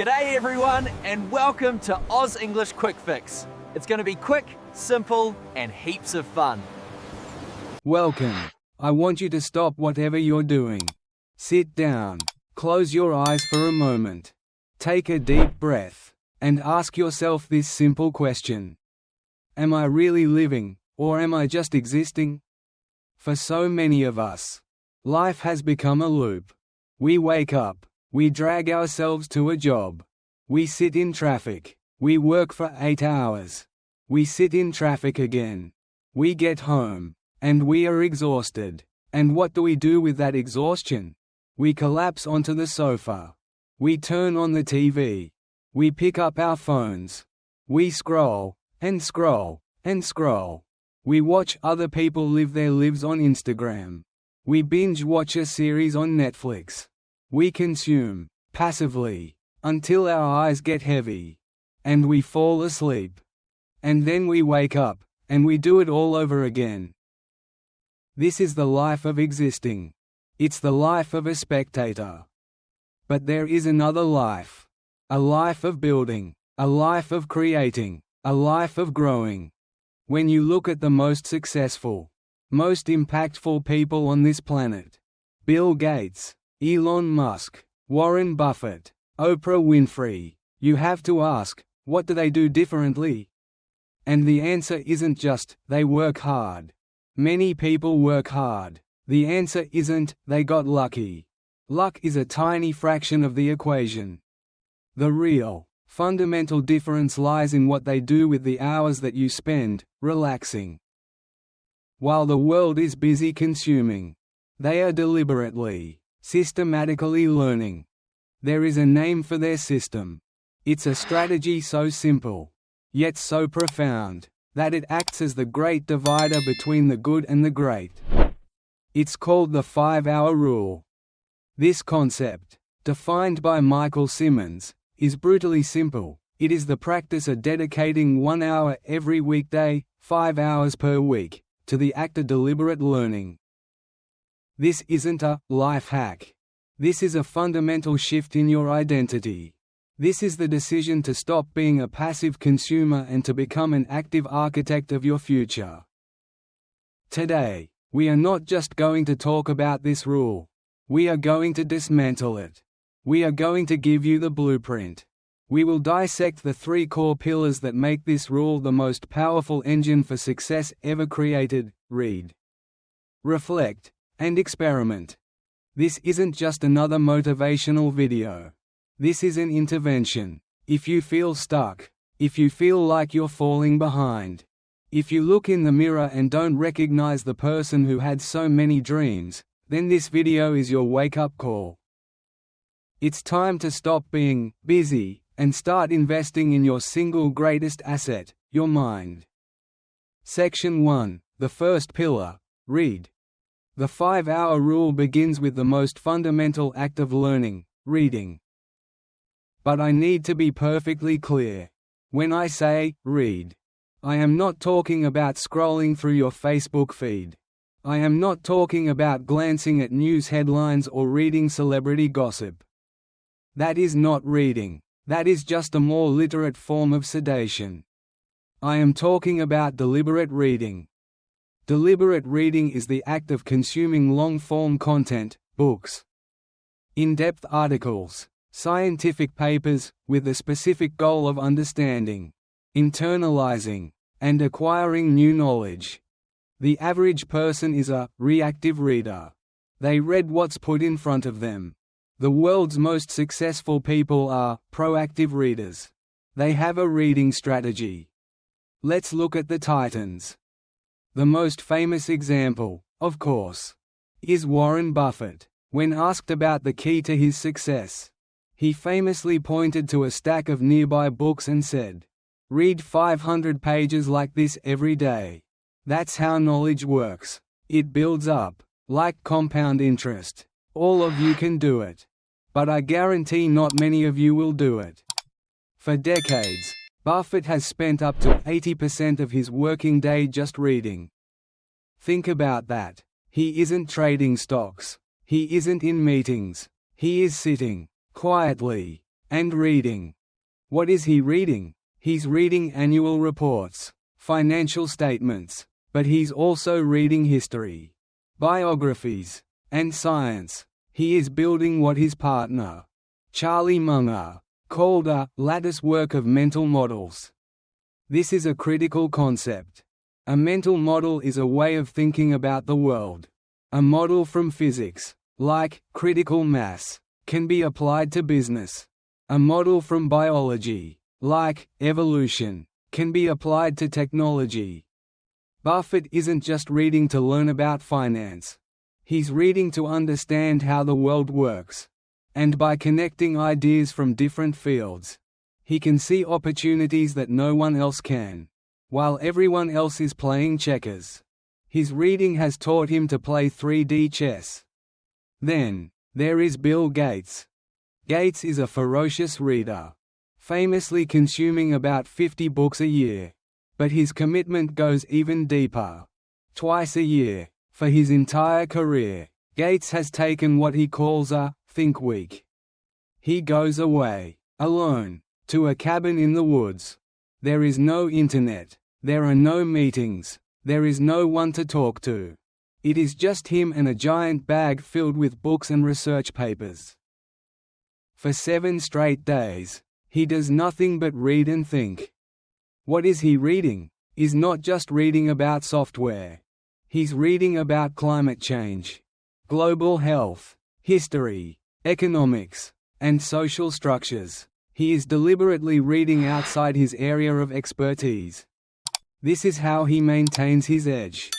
G'day everyone, and welcome to Oz English Quick Fix. It's going to be quick, simple, and heaps of fun. Welcome. I want you to stop whatever you're doing. Sit down, close your eyes for a moment, take a deep breath, and ask yourself this simple question. Am I really living, or am I just existing? For so many of us, life has become a loop. We wake up, we drag ourselves to a job. We sit in traffic. We work for 8 hours. We sit in traffic again. We get home, and we are exhausted. And what do we do with that exhaustion? We collapse onto the sofa. We turn on the TV. We pick up our phones. We scroll, and scroll, and scroll. We watch other people live their lives on Instagram. We binge watch a series on Netflix. We consume, passively, until our eyes get heavy. And we fall asleep. And then we wake up, and we do it all over again. This is the life of existing. It's the life of a spectator. But there is another life. A life of building, a life of creating, a life of growing. When you look at the most successful, most impactful people on this planet, Bill Gates, Elon Musk, Warren Buffett, Oprah Winfrey, you have to ask, what do they do differently? And the answer isn't just, they work hard. Many people work hard. The answer isn't, they got lucky. Luck is a tiny fraction of the equation. The real, fundamental difference lies in what they do with the hours that you spend, relaxing. While the world is busy consuming, they are deliberately, systematically learning. There is a name for their system. It's a strategy so simple, yet so profound, that it acts as the great divider between the good and the great. It's called the 5-hour rule. This concept, defined by Michael Simmons, is brutally simple. It is the practice of dedicating 1 hour every weekday, 5 hours per week, to the act of deliberate learning. This isn't a life hack. This is a fundamental shift in your identity. This is the decision to stop being a passive consumer and to become an active architect of your future. Today, we are not just going to talk about this rule. We are going to dismantle it. We are going to give you the blueprint. We will dissect the 3 core pillars that make this rule the most powerful engine for success ever created: read, reflect, and experiment. This isn't just another motivational video. This is an intervention. If you feel stuck, if you feel like you're falling behind, if you look in the mirror and don't recognize the person who had so many dreams, then this video is your wake-up call. It's time to stop being busy and start investing in your single greatest asset, your mind. Section 1, the first pillar, read. The 5-hour rule begins with the most fundamental act of learning, reading. But I need to be perfectly clear. When I say, read, I am not talking about scrolling through your Facebook feed. I am not talking about glancing at news headlines or reading celebrity gossip. That is not reading. That is just a more literate form of sedation. I am talking about deliberate reading. Deliberate reading is the act of consuming long-form content, books, in-depth articles, scientific papers, with the specific goal of understanding, internalizing, and acquiring new knowledge. The average person is a reactive reader. They read what's put in front of them. The world's most successful people are proactive readers. They have a reading strategy. Let's look at the titans. The most famous example, of course, is Warren Buffett. When asked about the key to his success, he famously pointed to a stack of nearby books and said, "Read 500 pages like this every day. That's how knowledge works. It builds up, like compound interest. All of you can do it. But I guarantee not many of you will do it." For decades, Buffett has spent up to 80% of his working day just reading. Think about that. He isn't trading stocks. He isn't in meetings. He is sitting, quietly, And reading. What is he reading? He's reading annual reports, financial statements, but he's also reading history, biographies, and science. He is building what his partner, Charlie Munger, called a lattice work of mental models. This is a critical concept. A mental model is a way of thinking about the world. A model from physics, like critical mass, can be applied to business. A model from biology, like evolution, can be applied to technology. Buffett isn't just reading to learn about finance. He's reading to understand how the world works. And by connecting ideas from different fields, he can see opportunities that no one else can, while everyone else is playing checkers. His reading has taught him to play 3D chess. Then, there is Bill Gates. Gates is a ferocious reader, famously consuming about 50 books a year. But his commitment goes even deeper. Twice a year, for his entire career, Gates has taken what he calls a think week. He goes away, alone, to a cabin in the woods. There is no internet, there are no meetings, there is no one to talk to. It is just him and a giant bag filled with books and research papers. For 7 straight days, he does nothing but read and think. What is he reading? He's not just reading about software. He's reading about climate change, global health, history, economics, and social structures. He is deliberately reading outside his area of expertise. This is how he maintains his edge.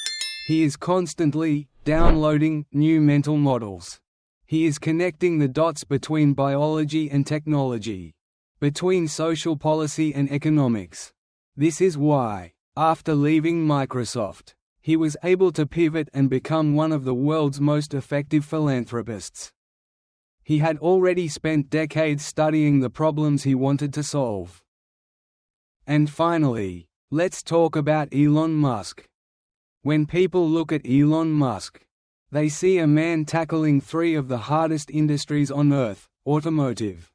He is constantly downloading new mental models. He is connecting the dots between biology and technology, between social policy and economics. This is why, after leaving Microsoft, he was able to pivot and become one of the world's most effective philanthropists. He had already spent decades studying the problems he wanted to solve. And finally, let's talk about Elon Musk. When people look at Elon Musk, they see a man tackling 3 of the hardest industries on Earth: automotive,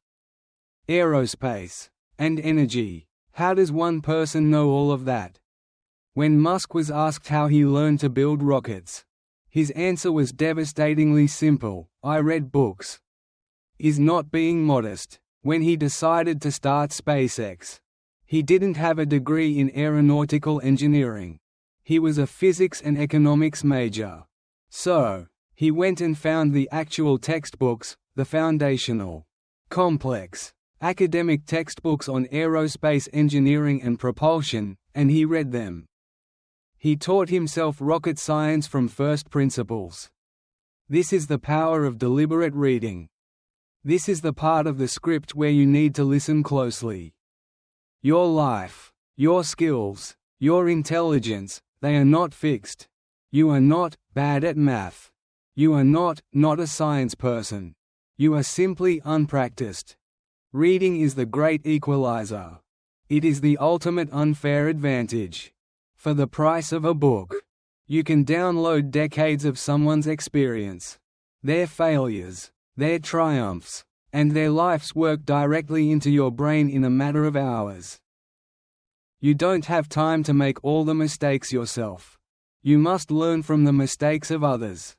aerospace, and energy. How does one person know all of that? When Musk was asked how he learned to build rockets, his answer was devastatingly simple: I read books. Is not being modest. When he decided to start SpaceX, he didn't have a degree in aeronautical engineering. He was a physics and economics major. So, he went and found the actual textbooks, the foundational, complex, academic textbooks on aerospace engineering and propulsion, and he read them. He taught himself rocket science from first principles. This is the power of deliberate reading. This is the part of the script where you need to listen closely. Your life, your skills, your intelligence, they are not fixed. You are not bad at math. You are not a science person. You are simply unpracticed. Reading is the great equalizer. It is the ultimate unfair advantage. For the price of a book, you can download decades of someone's experience, their failures, their triumphs, and their life's work directly into your brain in a matter of hours. You don't have time to make all the mistakes yourself. You must learn from the mistakes of others.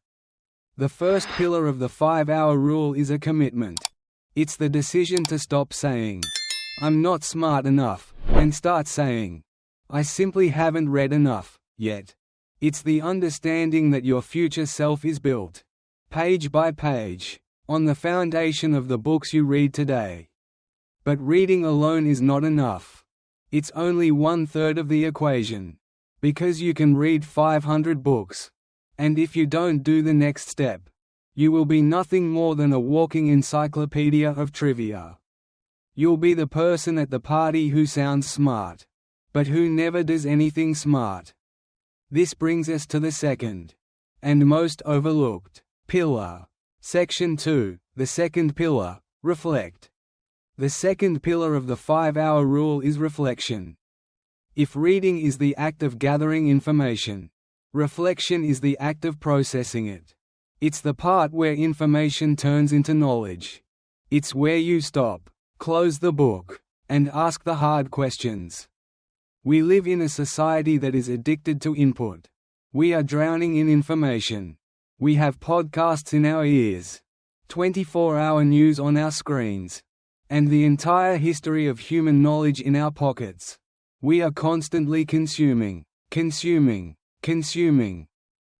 The first pillar of the 5-hour rule is a commitment. It's the decision to stop saying, "I'm not smart enough," and start saying, "I simply haven't read enough yet." It's the understanding that your future self is built, page by page, on the foundation of the books you read today. But reading alone is not enough. It's only 1/3 of the equation. Because you can read 500 books. And if you don't do the next step, you will be nothing more than a walking encyclopedia of trivia. You'll be the person at the party who sounds smart, but who never does anything smart. This brings us to the second, and most overlooked, pillar. Section 2, the second pillar, reflect. The second pillar of the 5-hour rule is reflection. If reading is the act of gathering information, reflection is the act of processing it. It's the part where information turns into knowledge. It's where you stop, close the book, and ask the hard questions. We live in a society that is addicted to input. We are drowning in information. We have podcasts in our ears, 24-hour news on our screens, and the entire history of human knowledge in our pockets. We are constantly consuming.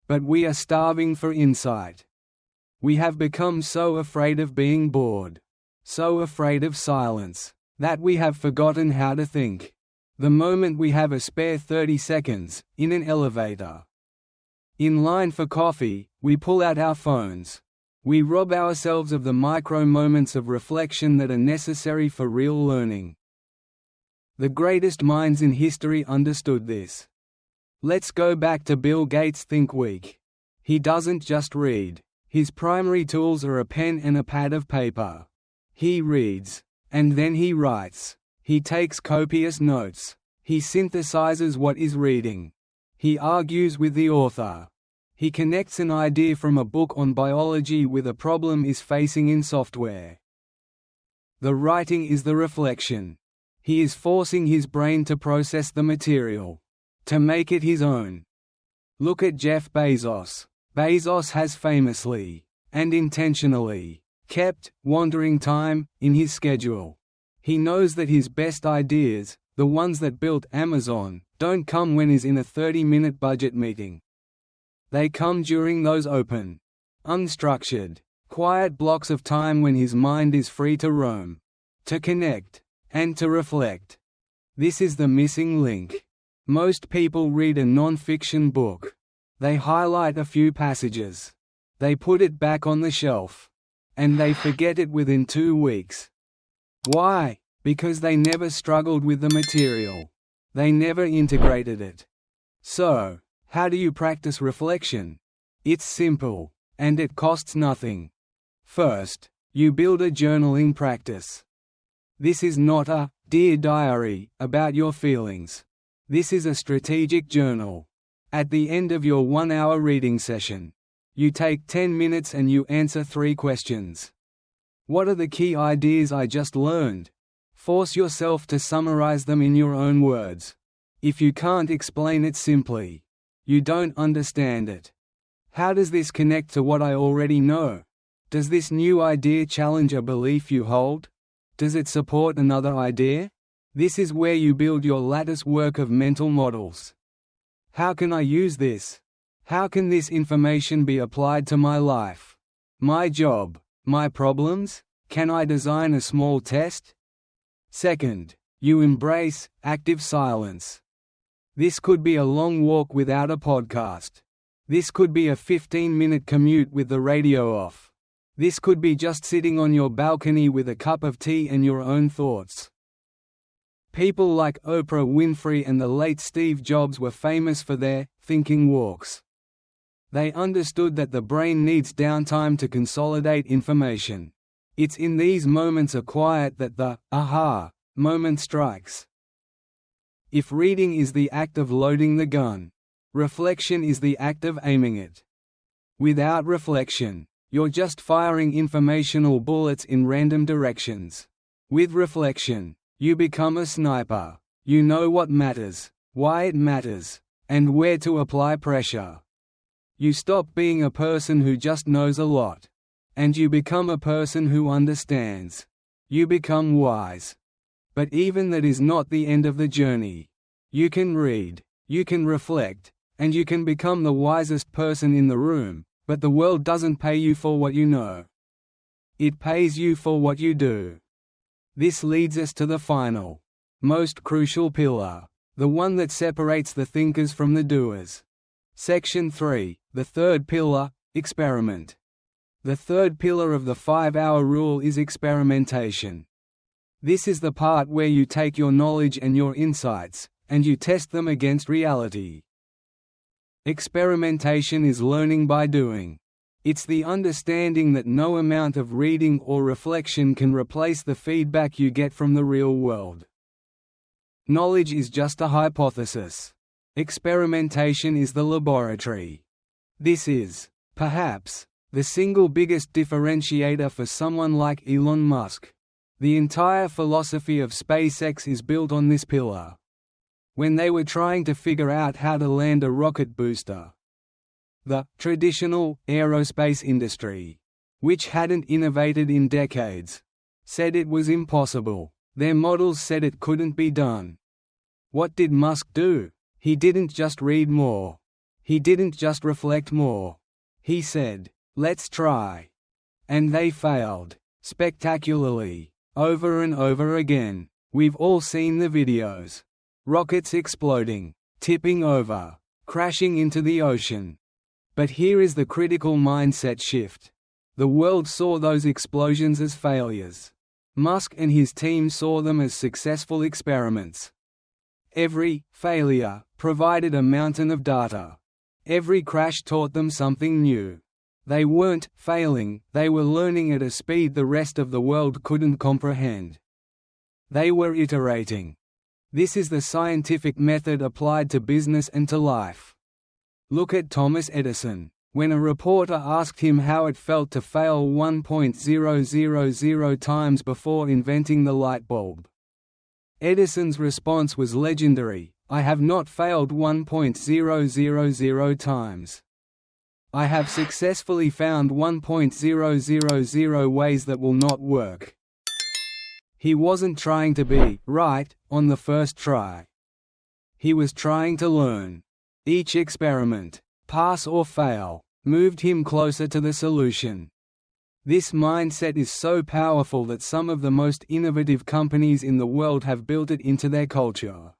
But we are starving for insight. We have become so afraid of being bored, so afraid of silence, that we have forgotten how to think. The moment we have a spare 30 seconds, in an elevator, in line for coffee, we pull out our phones. We rob ourselves of the micro moments of reflection that are necessary for real learning. The greatest minds in history understood this. Let's go back to Bill Gates' Think Week. He doesn't just read. His primary tools are a pen and a pad of paper. He reads, and then he writes. He takes copious notes. He synthesizes what is reading. He argues with the author. He connects an idea from a book on biology with a problem is facing in software. The writing is the reflection. He is forcing his brain to process the material, to make it his own. Look at Jeff Bezos. Bezos has famously, and intentionally, kept wandering time in his schedule. He knows that his best ideas, the ones that built Amazon, don't come when he's in a 30-minute budget meeting. They come during those open, unstructured, quiet blocks of time when his mind is free to roam, to connect, and to reflect. This is the missing link. Most people read a non-fiction book. They highlight a few passages. They put it back on the shelf. And they forget it within 2 weeks. Why? Because they never struggled with the material. They never integrated it. So, how do you practice reflection? It's simple, and it costs nothing. First, you build a journaling practice. This is not a Dear Diary about your feelings. This is a strategic journal. At the end of your 1-hour reading session, you take 10 minutes and you answer 3 questions. What are the key ideas I just learned? Force yourself to summarize them in your own words. If you can't explain it simply, you don't understand it. How does this connect to what I already know? Does this new idea challenge a belief you hold? Does it support another idea? This is where you build your lattice work of mental models. How can I use this? How can this information be applied to my life? My job? My problems? Can I design a small test? Second, you embrace active silence. This could be a long walk without a podcast. This could be a 15-minute commute with the radio off. This could be just sitting on your balcony with a cup of tea and your own thoughts. People like Oprah Winfrey and the late Steve Jobs were famous for their thinking walks. They understood that the brain needs downtime to consolidate information. It's in these moments of quiet that the aha moment strikes. If reading is the act of loading the gun, reflection is the act of aiming it. Without reflection, you're just firing informational bullets in random directions. With reflection, you become a sniper. You know what matters, why it matters, and where to apply pressure. You stop being a person who just knows a lot. And you become a person who understands. You become wise. But even that is not the end of the journey. You can read, you can reflect, and you can become the wisest person in the room, but the world doesn't pay you for what you know. It pays you for what you do. This leads us to the final, most crucial pillar, the one that separates the thinkers from the doers. Section 3, the third pillar, experiment. The third pillar of the 5-hour rule is experimentation. This is the part where you take your knowledge and your insights, and you test them against reality. Experimentation is learning by doing. It's the understanding that no amount of reading or reflection can replace the feedback you get from the real world. Knowledge is just a hypothesis. Experimentation is the laboratory. This is, perhaps, the single biggest differentiator for someone like Elon Musk. The entire philosophy of SpaceX is built on this pillar. When they were trying to figure out how to land a rocket booster, the traditional aerospace industry, which hadn't innovated in decades, said it was impossible. Their models said it couldn't be done. What did Musk do? He didn't just read more. He didn't just reflect more. He said, "Let's try." And they failed, spectacularly, over and over again. We've all seen the videos. Rockets exploding, tipping over, crashing into the ocean. But here is the critical mindset shift. The world saw those explosions as failures. Musk and his team saw them as successful experiments. Every failure provided a mountain of data. Every crash taught them something new. They weren't failing, they were learning at a speed the rest of the world couldn't comprehend. They were iterating. This is the scientific method applied to business and to life. Look at Thomas Edison. When a reporter asked him how it felt to fail 1.000 times before inventing the light bulb, Edison's response was legendary: "I have not failed 1.000 times. I have successfully found 1.000 ways that will not work." He wasn't trying to be right on the first try. He was trying to learn. Each experiment, pass or fail, moved him closer to the solution. This mindset is so powerful that some of the most innovative companies in the world have built it into their culture.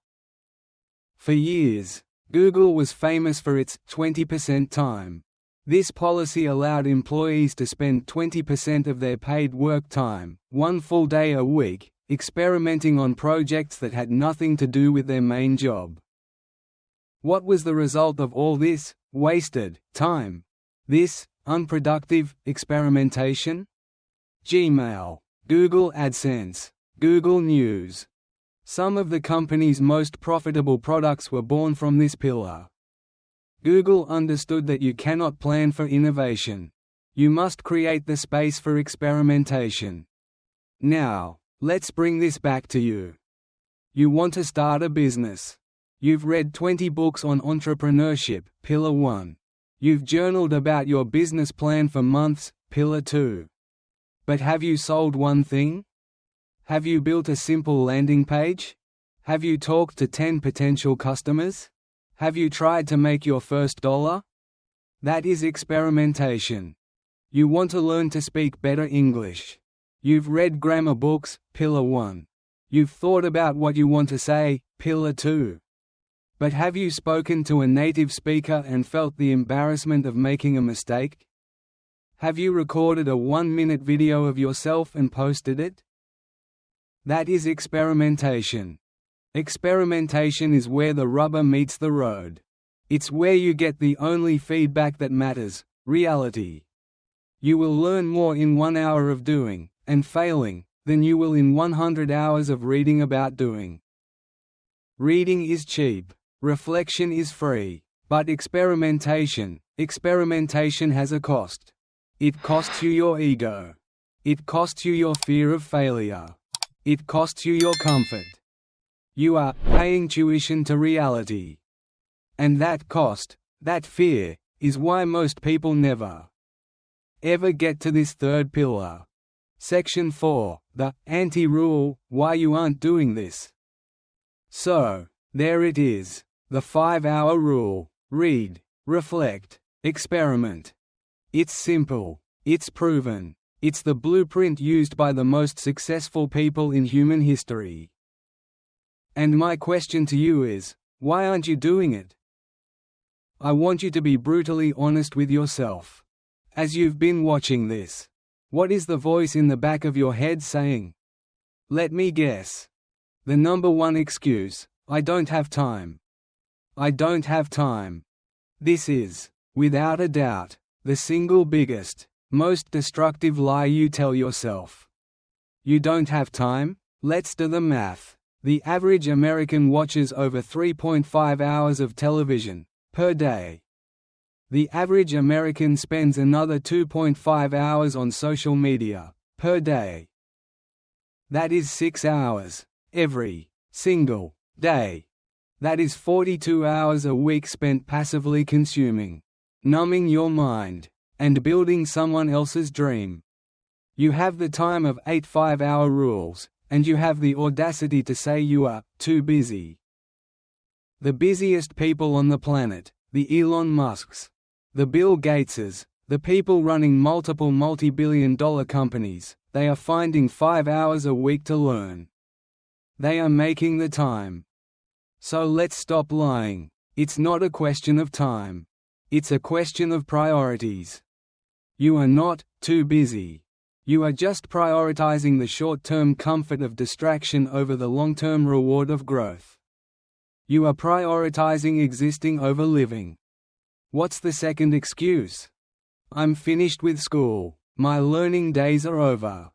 For years, Google was famous for its 20% time. This policy allowed employees to spend 20% of their paid work time, one full day a week, experimenting on projects that had nothing to do with their main job. What was the result of all this wasted time? This unproductive experimentation? Gmail, Google AdSense, Google News. Some of the company's most profitable products were born from this pillar. Google understood that you cannot plan for innovation. You must create the space for experimentation. Now, let's bring this back to you. You want to start a business. You've read 20 books on entrepreneurship, Pillar 1. You've journaled about your business plan for months, Pillar 2. But have you sold one thing? Have you built a simple landing page? Have you talked to 10 potential customers? Have you tried to make your first dollar? That is experimentation. You want to learn to speak better English. You've read grammar books, Pillar 1. You've thought about what you want to say, Pillar 2. But have you spoken to a native speaker and felt the embarrassment of making a mistake? Have you recorded a 1-minute video of yourself and posted it? That is experimentation. Experimentation is where the rubber meets the road. It's where you get the only feedback that matters, reality. You will learn more in 1 hour of doing, and failing, than you will in 100 hours of reading about doing. Reading is cheap. Reflection is free. But experimentation has a cost. It costs you your ego. It costs you your fear of failure. It costs you your comfort. You are paying tuition to reality. And that cost, that fear, is why most people never ever get to this third pillar. Section 4, the anti-rule, why you aren't doing this. So, there it is, the 5-hour rule: read, reflect, experiment. It's simple, it's proven, it's the blueprint used by the most successful people in human history. And my question to you is, why aren't you doing it? I want you to be brutally honest with yourself. As you've been watching this, what is the voice in the back of your head saying? Let me guess. The number one excuse: I don't have time. I don't have time. This is, without a doubt, the single biggest, most destructive lie you tell yourself. You don't have time? Let's do the math. The average American watches over 3.5 hours of television per day. The average American spends another 2.5 hours on social media per day. That is 6 hours, every single day. That is 42 hours a week spent passively consuming, numbing your mind, and building someone else's dream. You have the time of 8 5-hour rules, and you have the audacity to say you are too busy. The busiest people on the planet, the Elon Musks, the Bill Gateses, the people running multiple multi-billion-dollar companies, they are finding 5 hours a week to learn. They are making the time. So let's stop lying. It's not a question of time. It's a question of priorities. You are not too busy. You are just prioritizing the short-term comfort of distraction over the long-term reward of growth. You are prioritizing existing over living. What's the second excuse? I'm finished with school. My learning days are over.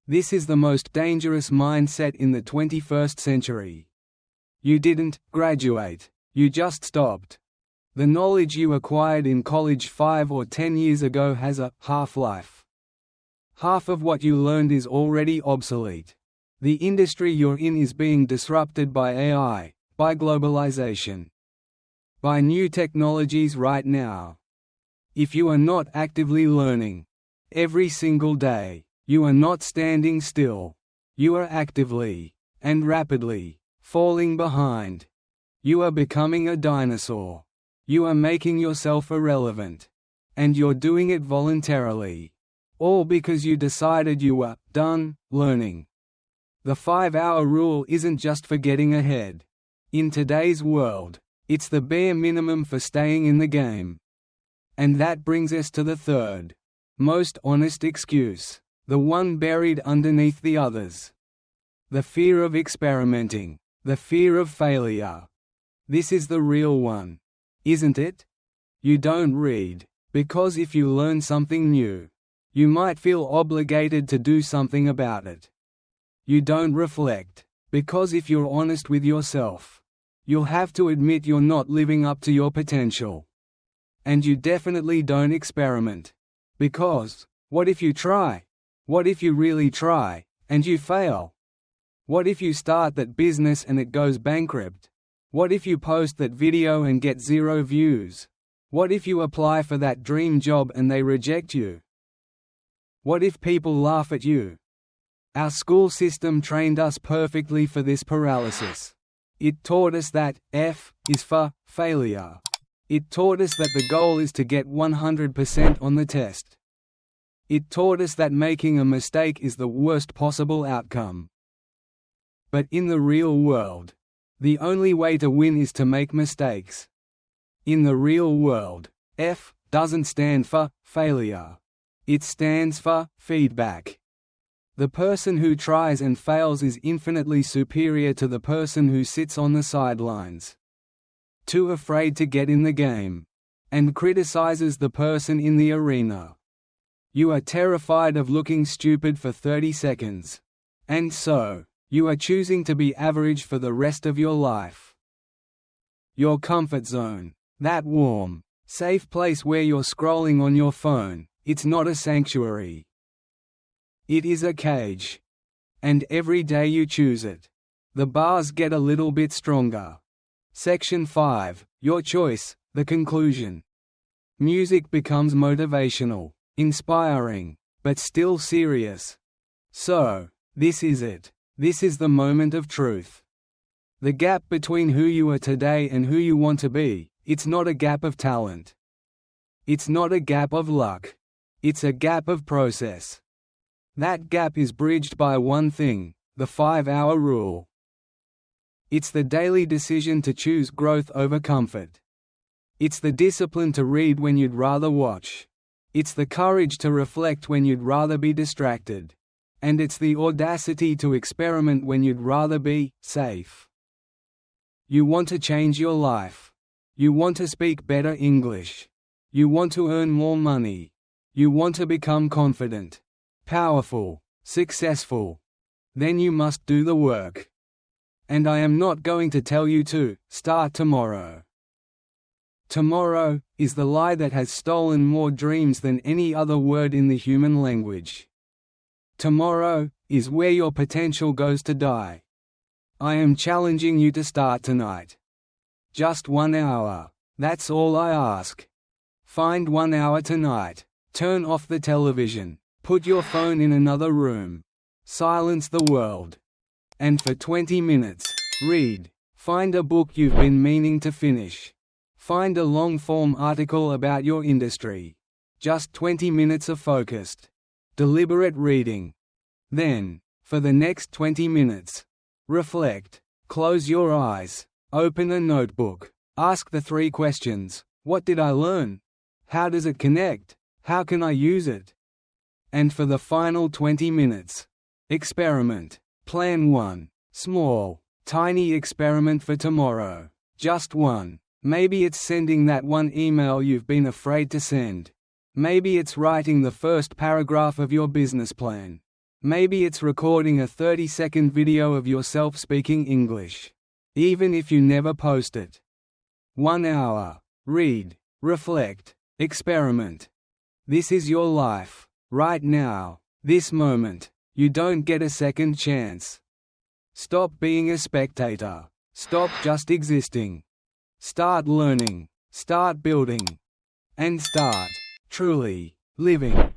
This is the most dangerous mindset in the 21st century. You didn't graduate. You just stopped. The knowledge you acquired in college 5 or 10 years ago has a half-life. Half of what you learned is already obsolete. The industry you're in is being disrupted by AI, by globalization, by new technologies right now. If you are not actively learning every single day, you are not standing still. You are actively and rapidly falling behind. You are becoming a dinosaur. You are making yourself irrelevant. And you're doing it voluntarily. All because you decided you were done learning. The 5-hour rule isn't just for getting ahead. In today's world, it's the bare minimum for staying in the game. And that brings us to the third, most honest excuse, the one buried underneath the others. The fear of experimenting, the fear of failure. This is the real one, isn't it? You don't read, because if you learn something new, you might feel obligated to do something about it. You don't reflect, because if you're honest with yourself, you'll have to admit you're not living up to your potential. And you definitely don't experiment. Because, what if you try? What if you really try, and you fail? What if you start that business and it goes bankrupt? What if you post that video and get 0 views? What if you apply for that dream job and they reject you? What if people laugh at you? Our school system trained us perfectly for this paralysis. It taught us that F is for failure. It taught us that the goal is to get 100% on the test. It taught us that making a mistake is the worst possible outcome. But in the real world, the only way to win is to make mistakes. In the real world, F doesn't stand for failure. It stands for feedback. The person who tries and fails is infinitely superior to the person who sits on the sidelines, too afraid to get in the game, and criticizes the person in the arena. You are terrified of looking stupid for 30 seconds. And so, you are choosing to be average for the rest of your life. Your comfort zone, that warm, safe place where you're scrolling on your phone, it's not a sanctuary. It is a cage. And every day you choose it, the bars get a little bit stronger. Section 5, your choice, the conclusion. Music becomes motivational, inspiring, but still serious. So, this is it. This is the moment of truth. The gap between who you are today and who you want to be, it's not a gap of talent. It's not a gap of luck. It's a gap of process. That gap is bridged by one thing, the 5-hour rule. It's the daily decision to choose growth over comfort. It's the discipline to read when you'd rather watch. It's the courage to reflect when you'd rather be distracted. And it's the audacity to experiment when you'd rather be safe. You want to change your life. You want to speak better English. You want to earn more money. You want to become confident, powerful, successful. Then you must do the work. And I am not going to tell you to start tomorrow. Tomorrow is the lie that has stolen more dreams than any other word in the human language. Tomorrow is where your potential goes to die. I am challenging you to start tonight. Just 1 hour. That's all I ask. Find 1 hour tonight. Turn off the television. Put your phone in another room. Silence the world. And for 20 minutes, read. Find a book you've been meaning to finish. Find a long-form article about your industry. Just 20 minutes of focused, deliberate reading. Then, for the next 20 minutes, reflect. Close your eyes. Open a notebook. Ask the 3 questions. What did I learn? How does it connect? How can I use it? And for the final 20 minutes, experiment. Plan 1. Small, tiny experiment for tomorrow. Just one. Maybe it's sending that one email you've been afraid to send. Maybe it's writing the first paragraph of your business plan. Maybe it's recording a 30-second video of yourself speaking English. Even if you never post it. 1 hour. Read, reflect, experiment. This is your life. Right now. This moment. You don't get a second chance. Stop being a spectator. Stop just existing. Start learning. Start building. And start, truly, living.